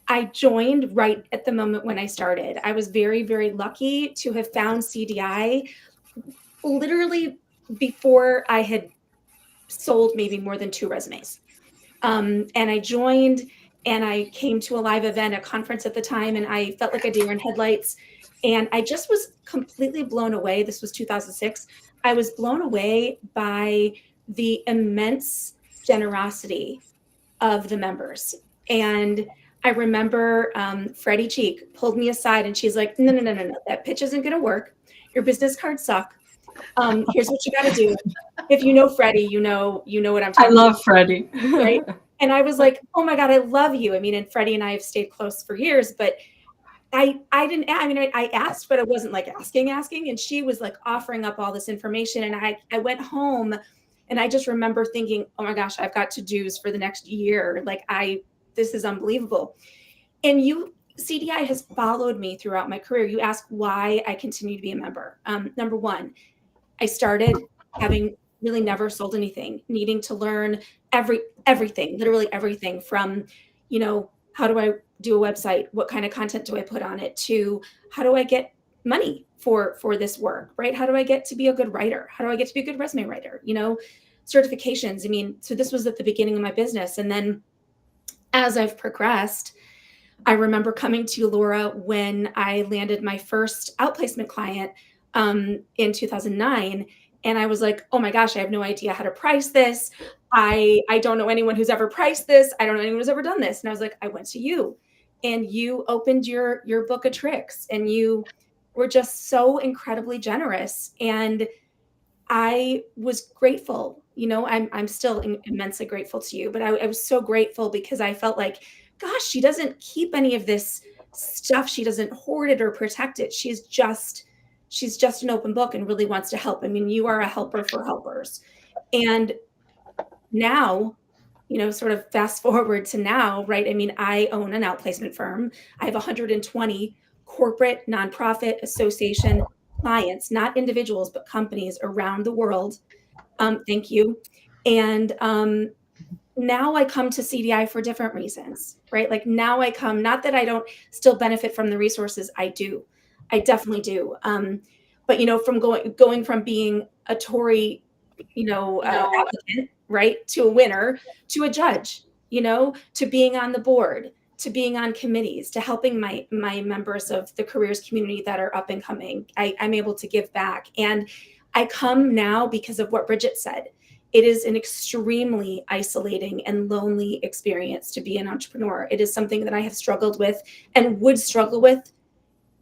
I joined right at the moment when I started. I was very, very lucky to have found CDI literally before I had sold maybe more than 2 resumes. And I joined and I came to a live event, a conference at the time, and I felt like a deer in headlights. And I just was completely blown away. This was 2006. I was blown away by the immense generosity of the members. And I remember Freddie Cheek pulled me aside and she's like, no, that pitch isn't going to work. Your business cards suck. Here's what you got to do. If you know Freddie, you know what I'm talking about.
I love Freddie.
Right? And I was like, oh my God, I love you. I mean, and Freddie and I have stayed close for years, but I asked, but I wasn't like asking. And she was like offering up all this information. And I went home and I just remember thinking, oh my gosh, I've got to-dos for the next year. Like this is unbelievable. And CDI has followed me throughout my career. You ask why I continue to be a member. Number one, I started having really never sold anything, needing to learn everything, literally everything from, how do I do a website? What kind of content do I put on it? To how do I get money for this work, right? How do I get to be a good writer? How do I get to be a good resume writer? Certifications. I mean, so this was at the beginning of my business. And then as I've progressed, I remember coming to Laura when I landed my first outplacement client in 2009. And I was like, oh my gosh, I have no idea how to price this. I don't know anyone who's ever priced this. I don't know anyone who's ever done this. And I was like, I went to you, and you opened your book of tricks, and you were just so incredibly generous. And I was grateful. I'm still immensely grateful to you, but I was so grateful because I felt like, gosh, she doesn't keep any of this stuff. She doesn't hoard it or protect it. She's just an open book and really wants to help. I mean, you are a helper for helpers. And now, sort of fast forward to now, right? I mean, I own an outplacement firm. I have 120 corporate, nonprofit, association clients, not individuals, but companies around the world. Thank you. And now I come to CDI for different reasons, right? Like now I come, not that I don't still benefit from the resources. I do. I definitely do. But, from going from being a Tory, applicant, right, to a winner, to a judge, to being on the board, to being on committees, to helping my members of the careers community that are up and coming. I'm able to give back. And I come now because of what Bridget said. It is an extremely isolating and lonely experience to be an entrepreneur. It is something that I have struggled with and would struggle with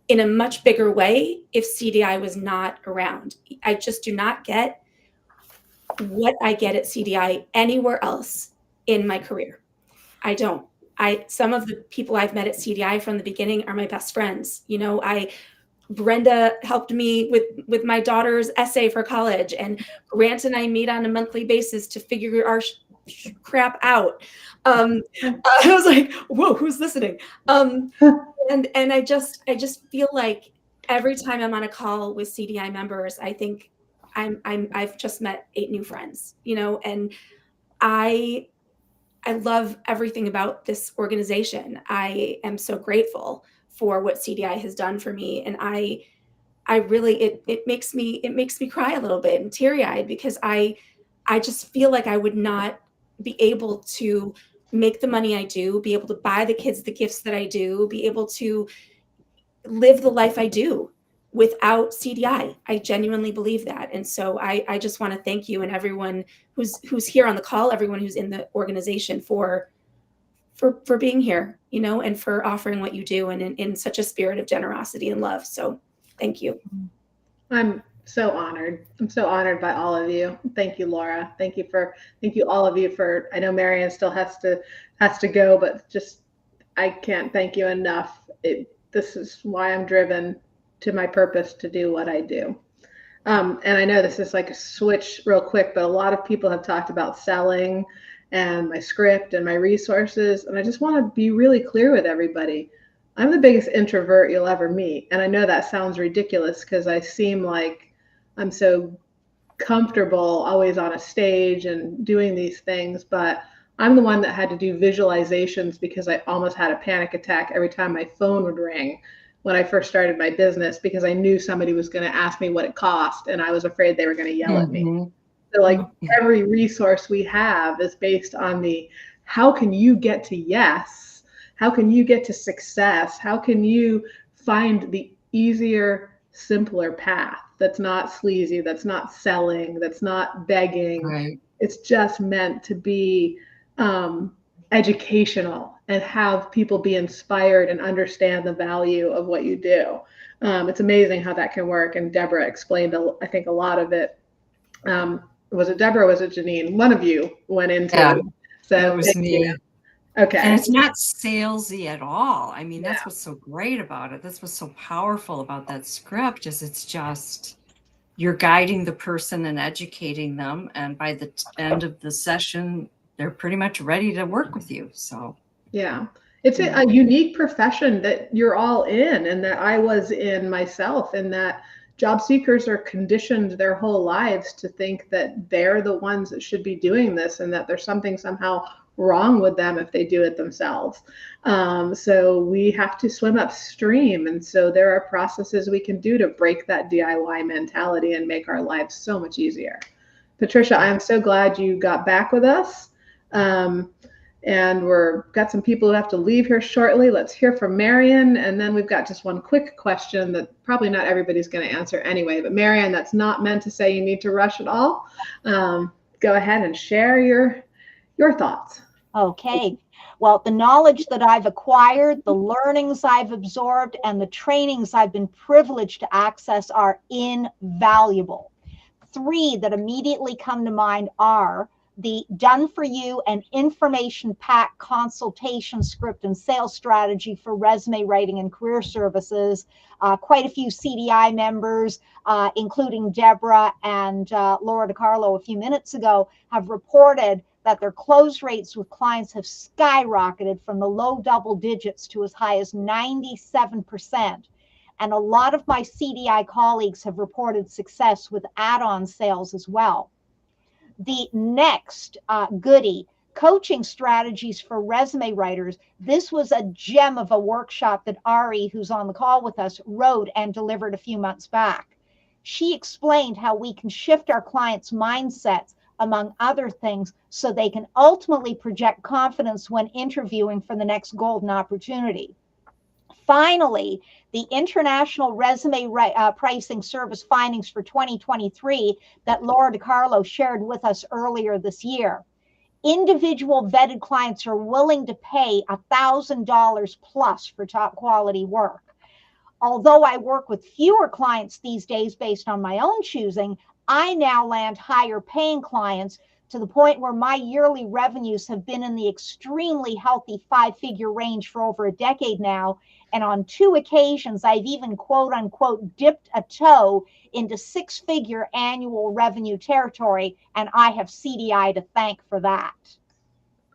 in a much bigger way if CDI was not around. I just do not get what I get at CDI anywhere else in my career. I don't. Some of the people I've met at CDI from the beginning are my best friends. Brenda helped me with my daughter's essay for college, and Grant and I meet on a monthly basis to figure our crap out. I was like, whoa, who's listening? And I just feel like every time I'm on a call with CDI members, I think I've just met 8 new friends, and I love everything about this organization. I am so grateful for what CDI has done for me. And I really, it makes me cry a little bit and teary-eyed because I just feel like I would not be able to make the money I do, be able to buy the kids the gifts that I do, be able to live the life I do without CDI. I genuinely believe that. And so I just want to thank you and everyone who's here on the call, everyone who's in the organization for being here, and for offering what you do and in such a spirit of generosity and love. So thank you.
I'm so honored. I'm so honored by all of you. Thank you, Laura. Thank you all of you for, I know Marian still has to go, but just, I can't thank you enough. This is why I'm driven to my purpose to do what I do. And I know this is like a switch real quick, but a lot of people have talked about selling and my script and my resources. And I just want to be really clear with everybody. I'm the biggest introvert you'll ever meet. And I know that sounds ridiculous because I seem like I'm so comfortable always on a stage and doing these things, but I'm the one that had to do visualizations because I almost had a panic attack every time my phone would ring when I first started my business because I knew somebody was going to ask me what it cost and I was afraid they were going to yell at me. So like every resource we have is based on how can you get to yes? How can you get to success? How can you find the easier, simpler path that's not sleazy, that's not selling, that's not begging. Right. It's just meant to be educational and have people be inspired and understand the value of what you do. It's amazing how that can work. And Deborah explained, I think, a lot of it. Was it Deborah or was it Jeannine? One of you went into it. So
it was me.
You. Okay.
And it's not salesy at all. I mean, that's what's so great about it. That's what's so powerful about that script is it's just, you're guiding the person and educating them. And by the end of the session, they're pretty much ready to work with you. So,
yeah, it's a unique profession that you're all in and that I was in myself, and that job seekers are conditioned their whole lives to think that they're the ones that should be doing this and that there's something somehow wrong with them if they do it themselves. So we have to swim upstream. And so there are processes we can do to break that DIY mentality and make our lives so much easier. Patricia, I'm so glad you got back with us. And we've got some people who have to leave here shortly. Let's hear from Marian. And then we've got just one quick question that probably not everybody's going to answer anyway. But Marian, that's not meant to say you need to rush at all. Go ahead and share your thoughts.
Okay. Well, the knowledge that I've acquired, the learnings I've absorbed, and the trainings I've been privileged to access are invaluable. 3 that immediately come to mind are the done for you and information packed consultation script and sales strategy for resume writing and career services. Quite a few CDI members, including Deborah and Laura DiCarlo a few minutes ago, have reported that their close rates with clients have skyrocketed from the low double digits to as high as 97%. And a lot of my CDI colleagues have reported success with add-on sales as well. The next goodie, coaching strategies for resume writers. This was a gem of a workshop that Ari, who's on the call with us, wrote and delivered a few months back. She explained how we can shift our clients' mindsets, among other things, so they can ultimately project confidence when interviewing for the next golden opportunity. Finally, the International Resume Pricing Service findings for 2023 that Laura DiCarlo shared with us earlier this year. Individual vetted clients are willing to pay $1,000 plus for top quality work. Although I work with fewer clients these days based on my own choosing, I now land higher paying clients to the point where my yearly revenues have been in the extremely healthy 5-figure range for over a decade now. And on 2 occasions, I've even quote unquote dipped a toe into 6-figure annual revenue territory. And I have CDI to thank for that.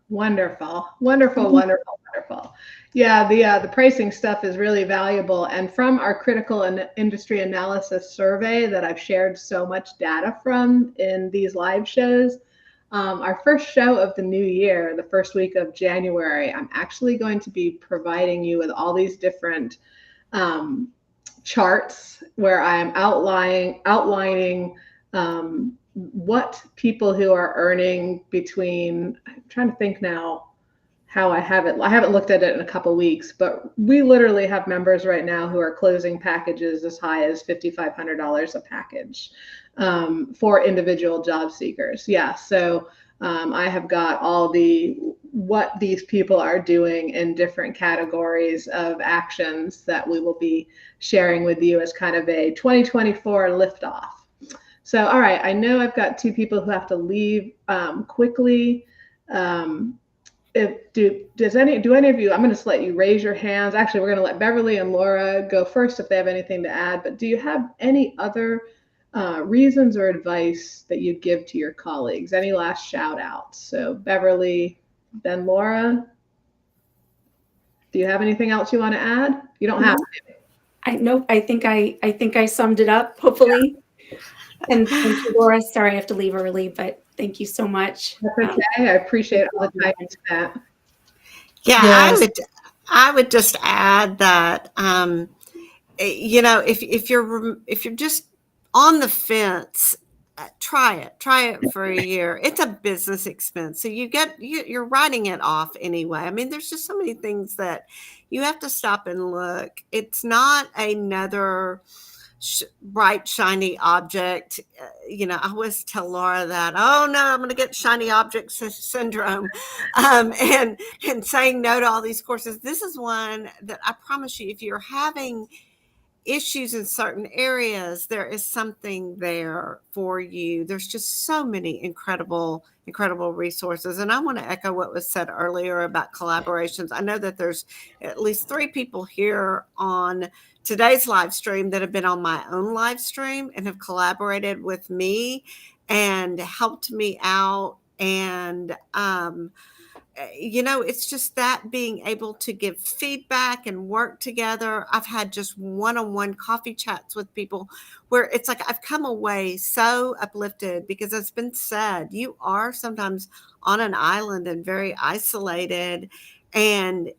Wonderful, wonderful, wonderful, wonderful. Yeah, the pricing stuff is really valuable. And from our critical and industry analysis survey that I've shared so much data from in these live shows, our first show of the new year, the first week of January, I'm actually going to be providing you with all these different charts where I am outlining what people who are earning between, I'm trying to think now how I haven't looked at it in a couple of weeks, but we literally have members right now who are closing packages as high as $5,500 a package for individual job seekers. Yeah, so I have got all what these people are doing in different categories of actions that we will be sharing with you as kind of a 2024 liftoff. So, all right, I know I've got 2 people who have to leave quickly. Do any of you, I'm going to just let you raise your hands. Actually, we're going to let Beverly and Laura go first if they have anything to add, but do you have any other reasons or advice that you'd give to your colleagues? Any last shout outs? So Beverly, then Laura, do you have anything else you want to add? You don't have to.
I think I summed it up, hopefully. And thank you, Laura. Sorry I have to leave early, but thank you so much.
That's okay. I appreciate all the time you spent.
Yeah,
Yes.
I would just add that if you're just on the fence, try it for a year. It's a business expense, so you're writing it off anyway. I mean, there's just so many things that you have to stop and look. It's not another bright shiny object. I always tell Laura that, oh no, I'm going to get shiny object syndrome, and saying no to all these courses. This is one that I promise you, if you're having issues in certain areas, there is something there for you. There's just so many incredible resources. And I want to echo what was said earlier about collaborations. I know that there's at least 3 people here on today's live stream that have been on my own live stream and have collaborated with me and helped me out. And, it's just that being able to give feedback and work together. I've had just one-on-one coffee chats with people where it's like I've come away so uplifted, because it's been said, you are sometimes on an island and very isolated. And,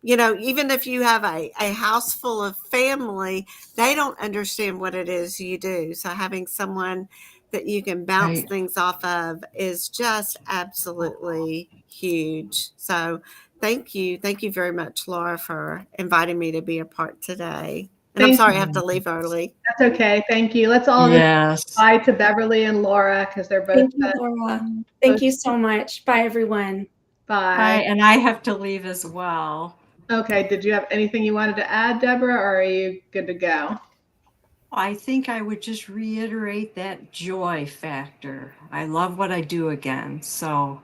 even if you have a house full of family, they don't understand what it is you do. So having someone that you can bounce
Right.
things off of is just absolutely huge. So thank you. Thank you very much, Laura, for inviting me to be a part today. And I'm
Thank
sorry I
you.
have to leave early.
That's okay. Thank you. Let's all
Yes.
bye to Beverly and Laura because they're both.
Thank you, Laura. Thank you so much. Bye, everyone.
Bye.
And I have to leave as well.
Okay. Did you have anything you wanted to add, Deborah, or are you good to go?
I think I would just reiterate that joy factor. I love what I do again. So,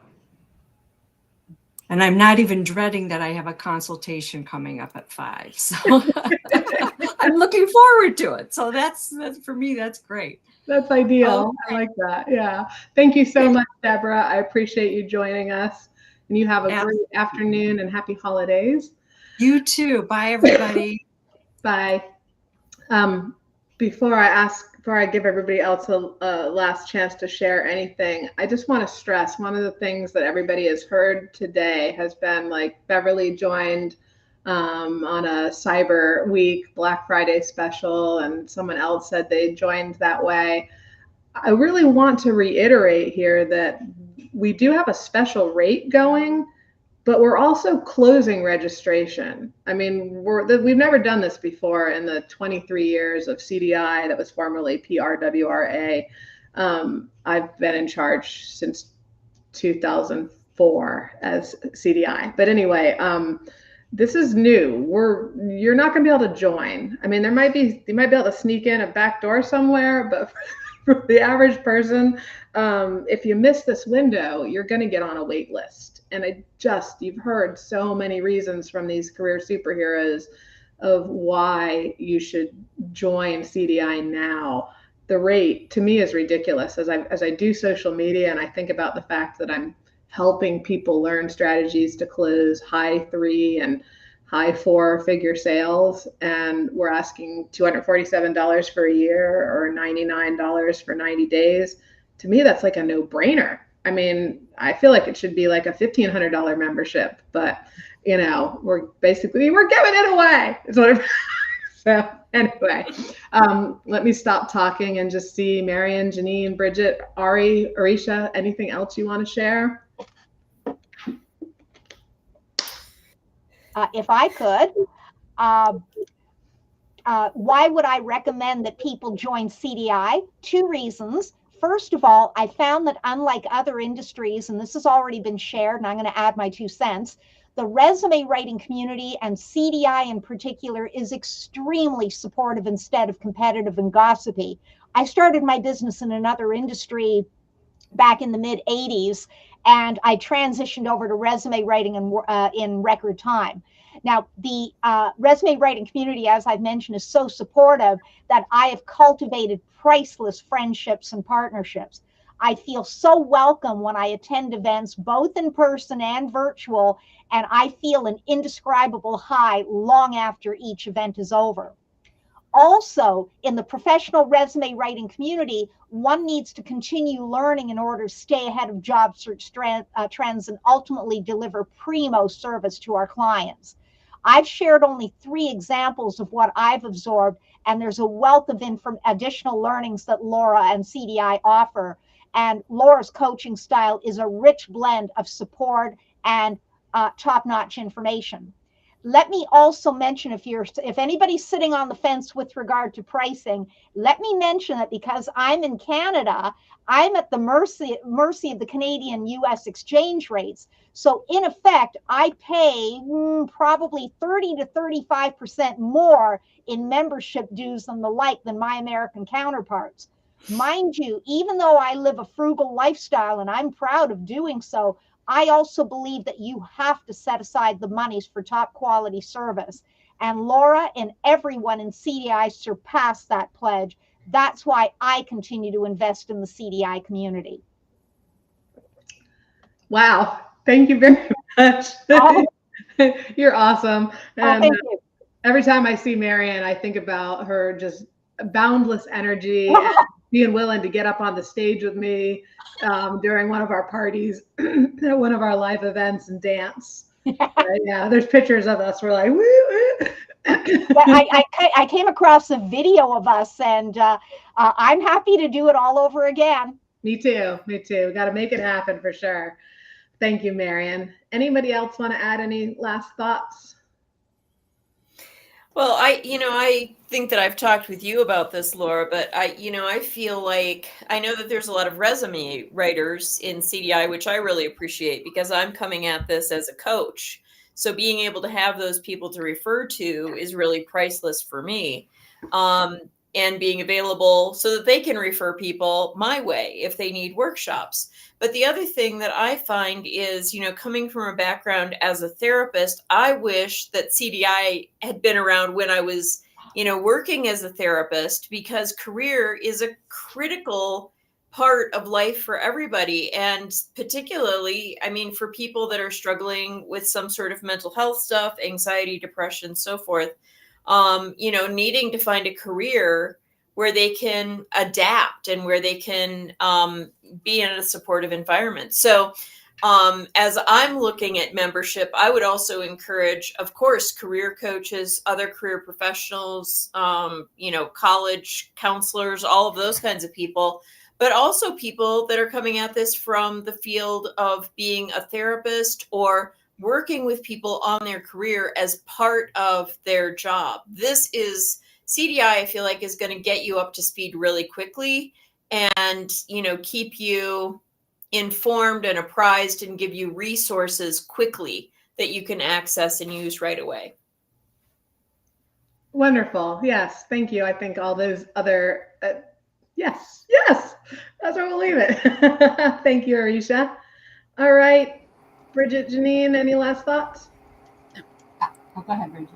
and I'm not even dreading that I have a consultation coming up at 5. So I'm looking forward to it. So that's for me, that's great.
That's ideal. I like that. Yeah. Thank you so much, Deborah. I appreciate you joining us. And you have a great afternoon and happy holidays.
You too. Bye, everybody.
Bye. Before I give everybody else a last chance to share anything, I just want to stress one of the things that everybody has heard today has been like Beverly joined on a Cyber Week Black Friday special, and someone else said they joined that way. I really want to reiterate here that we do have a special rate going, but we're also closing registration. I mean, we've never done this before in the 23 years of CDI that was formerly PRWRA. I've been in charge since 2004 as CDI. But anyway, this is new. You're not going to be able to join. I mean, you might be able to sneak in a back door somewhere, but for the average person, if you miss this window, you're going to get on a wait list. And you've heard so many reasons from these career superheroes of why you should join CDI now. The rate to me is ridiculous. As I do social media and I think about the fact that I'm helping people learn strategies to close high 3 and high 4-figure sales, and we're asking $247 for a year or $99 for 90 days. To me, that's like a no-brainer. I mean, I feel like it should be like a $1,500 membership, but we're giving it away. So anyway, let me stop talking and just see Marian, Jeannine, Bridget, Aricia, anything else you want to share?
If I could, why would I recommend that people join CDI? 2 reasons. First of all, I found that unlike other industries, and this has already been shared, and I'm going to add my 2 cents, the resume writing community, and CDI in particular, is extremely supportive instead of competitive and gossipy. I started my business in another industry back in the mid-'80s, and I transitioned over to resume writing in record time. Now, the resume writing community, as I've mentioned, is so supportive that I have cultivated priceless friendships and partnerships. I feel so welcome when I attend events, both in person and virtual, and I feel an indescribable high long after each event is over. Also, in the professional resume writing community, one needs to continue learning in order to stay ahead of job search trends and ultimately deliver primo service to our clients. I've shared only 3 examples of what I've absorbed, and there's a wealth of additional learnings that Laura and CDI offer. And Laura's coaching style is a rich blend of support and top-notch information. Let me also mention, if anybody's sitting on the fence with regard to pricing, let me mention that because I'm in Canada, I'm at the mercy of the Canadian US exchange rates. So in effect, I pay probably 30 to 35% more in membership dues and the like than my American counterparts. Mind you, even though I live a frugal lifestyle and I'm proud of doing so, I also believe that you have to set aside the monies for top quality service. And Laura and everyone in CDI surpassed that pledge. That's why I continue to invest in the CDI community.
Wow. Thank you very much. Oh. You're awesome. And
thank you.
Every time I see Marian, I think about her just boundless energy and being willing to get up on the stage with me during one of our parties, at one of our live events, and dance. Yeah, there's pictures of us. We're like, woo, woo.
I came across a video of us, and I'm happy to do it all over again.
Me too. Me too. We got to make it happen for sure. Thank you, Marian. Anybody else want to add any last thoughts?
Well, I think that I've talked with you about this, Laura, but I feel like I know that there's a lot of resume writers in CDI, which I really appreciate because I'm coming at this as a coach. So being able to have those people to refer to is really priceless for me. And being available so that they can refer people my way if they need workshops. But the other thing that I find is, coming from a background as a therapist, I wish that CDI had been around when I was, working as a therapist, because career is a critical part of life for everybody. And particularly, for people that are struggling with some sort of mental health stuff, anxiety, depression, so forth, needing to find a career where they can adapt and where they can be in a supportive environment. So as I'm looking at membership, I would also encourage, of course, career coaches, other career professionals, college counselors, all of those kinds of people, but also people that are coming at this from the field of being a therapist or working with people on their career as part of their job. This is CDI, I feel like, is going to get you up to speed really quickly and, keep you informed and apprised and give you resources quickly that you can access and use right away.
Wonderful. Yes. Thank you. I think all those other, yes, that's where we'll leave it. Thank you, Aricia. All right. Bridget, Jeannine, any last thoughts?
Oh, go ahead, Bridget.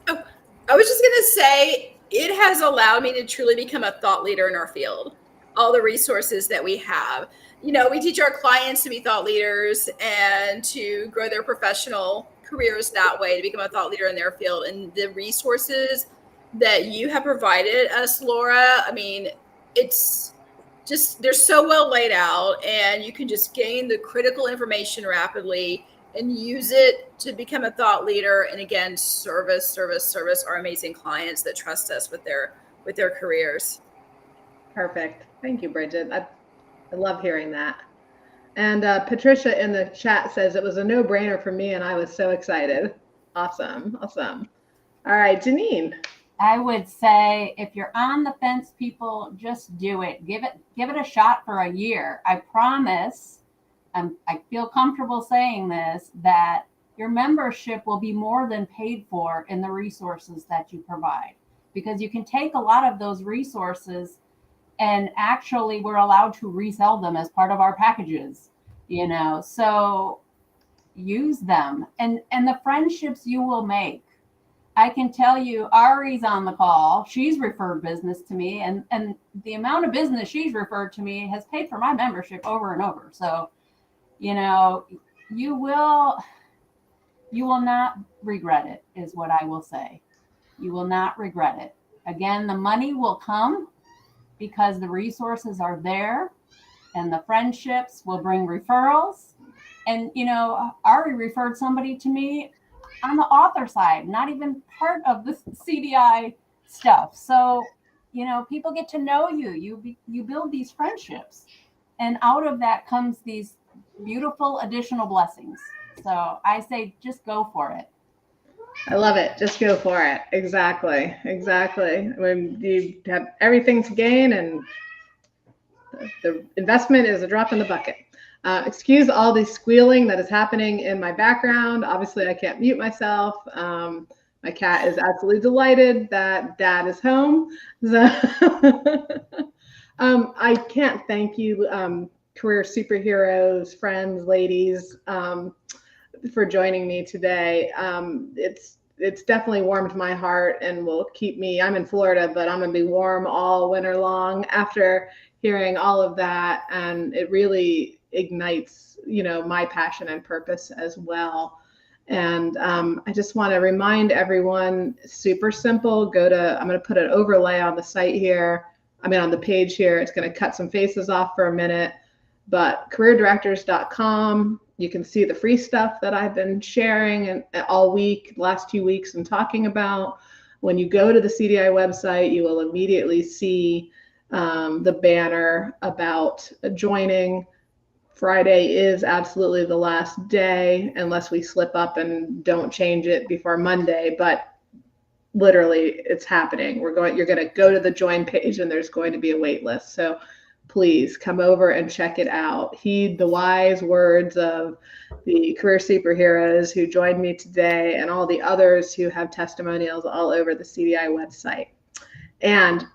Oh, I was just going to say, it has allowed me to truly become a thought leader in our field. All the resources that we have. We teach our clients to be thought leaders and to grow their professional careers that way, to become a thought leader in their field. And the resources that you have provided us, Laura, it's just, they're so well laid out, and you can just gain the critical information rapidly and use it to become a thought leader. And again, service our amazing clients that trust us with their careers.
Perfect. Thank you, Bridget. I love hearing that. And Patricia in the chat says it was a no-brainer for me, and I was so excited. Awesome. All right, Jeannine.
I would say if you're on the fence, people, just do it. Give it a shot for a year. I promise, I feel comfortable saying this, that your membership will be more than paid for in the resources that you provide, because you can take a lot of those resources and actually we're allowed to resell them as part of our packages, so use them and the friendships you will make. I can tell you, Ari's on the call. She's referred business to me, and the amount of business she's referred to me has paid for my membership over and over. So, you will not regret it, is what I will say. You will not regret it. Again, the money will come because the resources are there, and the friendships will bring referrals. And, Ari referred somebody to me on the author side, not even part of the CDI stuff. So, people get to know you. You build these friendships, and out of that comes these beautiful additional blessings. So I say, just go for it.
I love it. Just go for it. Exactly. When you have everything to gain, and the investment is a drop in the bucket. Excuse all the squealing that is happening in my background. Obviously, I can't mute myself. My cat is absolutely delighted that Dad is home. So I can't thank you, career superheroes, friends, ladies, for joining me today. It's definitely warmed my heart and will keep me. I'm in Florida, but I'm gonna be warm all winter long after hearing all of that, and it really ignites, my passion and purpose as well. And I just want to remind everyone, super simple. I'm going to put an overlay on the site here. On the page here. It's going to cut some faces off for a minute, but careerdirectors.com. You can see the free stuff that I've been sharing and all week, last 2 weeks, and talking about. When you go to the CDI website, you will immediately see the banner about joining. Friday is absolutely the last day, unless we slip up and don't change it before Monday. But literally, it's happening. You're going to go to the join page, and there's going to be a wait list. So please come over and check it out. Heed the wise words of the career superheroes who joined me today and all the others who have testimonials all over the CDI website. And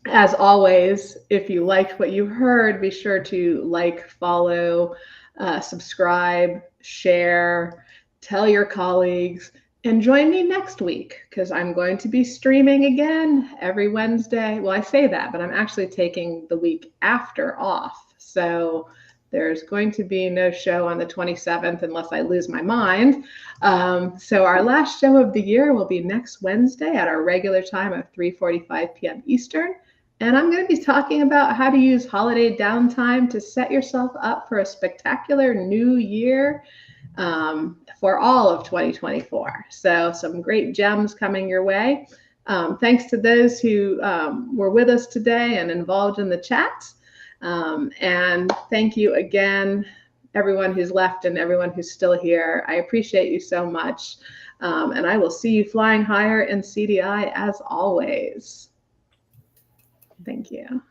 as always, if you liked what you heard, be sure to like, follow, subscribe, share, tell your colleagues, and join me next week, because I'm going to be streaming again every Wednesday. Well, I say that, but I'm actually taking the week after off. So there's going to be no show on the 27th unless I lose my mind. So our last show of the year will be next Wednesday at our regular time of 3:45 p.m. Eastern. And I'm going to be talking about how to use holiday downtime to set yourself up for a spectacular new year for all of 2024. So some great gems coming your way. Thanks to those who were with us today and involved in the chat. And thank you again, everyone who's left and everyone who's still here. I appreciate you so much. And I will see you flying higher in CDI as always. Thank you.